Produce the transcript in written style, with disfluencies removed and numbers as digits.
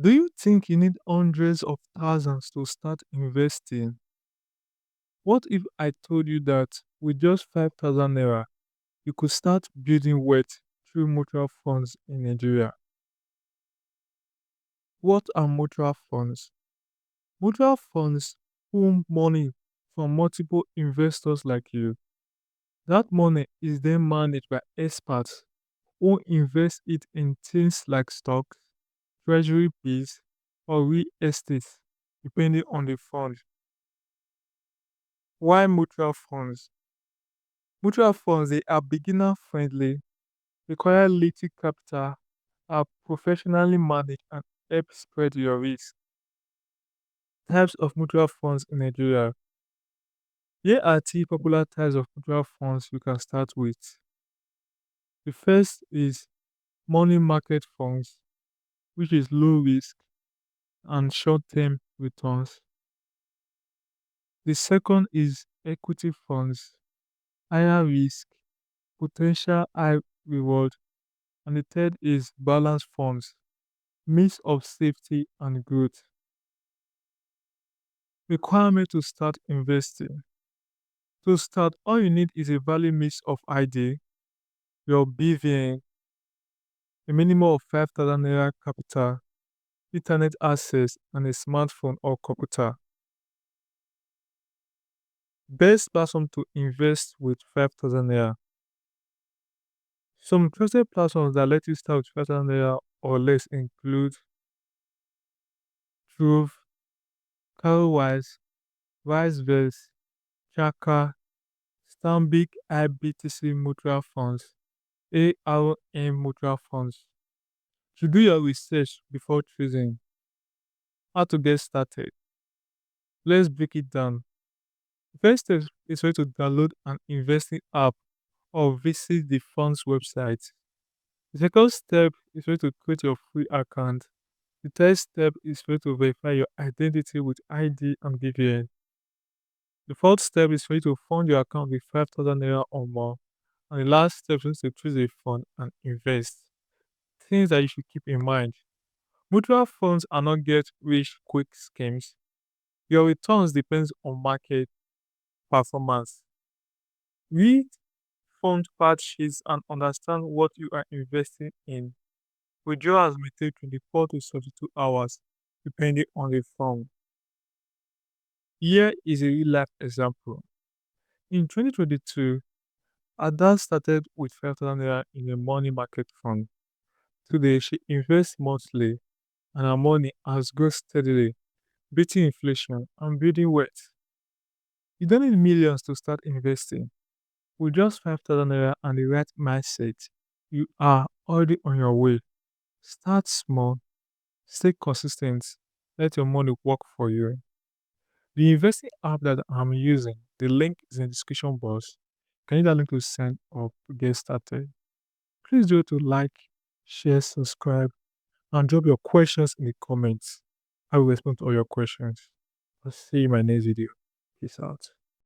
Do you think you need hundreds of thousands to start investing? What if I told you that with just 5,000 naira, you could start building wealth through mutual funds in Nigeria? What are mutual funds? Mutual funds pool money from multiple investors like you. That money is then managed by experts who invest it in things like stocks, treasury bills, or real estate, depending on the fund. Why mutual funds? Mutual funds they are beginner friendly, require little capital, are professionally managed and help spread your risk. Types of mutual funds in Nigeria. Here are three popular types of mutual funds you can start with. The first is money market funds, which is low risk and short term returns. The second is equity funds, higher risk, potential high reward. And the third is balance funds, mix of safety and growth. Requirement to start investing. To start, all you need is a valid mix of ID, your BVN, a minimum of 5,000 naira capital, internet access, and a smartphone or computer. Best platform to invest with 5,000 naira. Some trusted platforms that let you start with 5,000 naira or less include Trove, Cowrywise, Riseverse, Chaka, Stanbic IBTC Mutual Funds, ARM Mutual Funds. To do your research before choosing how to get started, let's break it down. The first step is for you to download an investing app or visit the fund's website. The second step is for you to create your free account. The third step is for you to verify your identity with ID and BVN. The fourth step is for you to fund your account with 5,000 naira or more. And the last step is to choose a fund and invest. Things that you should keep in mind. Mutual funds are not get rich quick schemes. Your returns depends on market performance. Read fund fact sheets and understand what you are investing in. Withdrawals may take 24 to 72 hours depending on the fund. Here is a real life example. In 2022, Ada started with 5,000 naira in a money market fund. Today, she invests monthly and her money has grown steadily, beating inflation and building wealth. You don't need millions to start investing. With just 5,000 naira and the right mindset, you are already on your way. Start small, stay consistent, let your money work for you. The investing app that I'm using, the link is in the description box. Can you that link to sign up to get started? Please do to like, share, subscribe, and drop your questions in the comments. I will respond to all your questions. I'll see you in my next video. Peace out.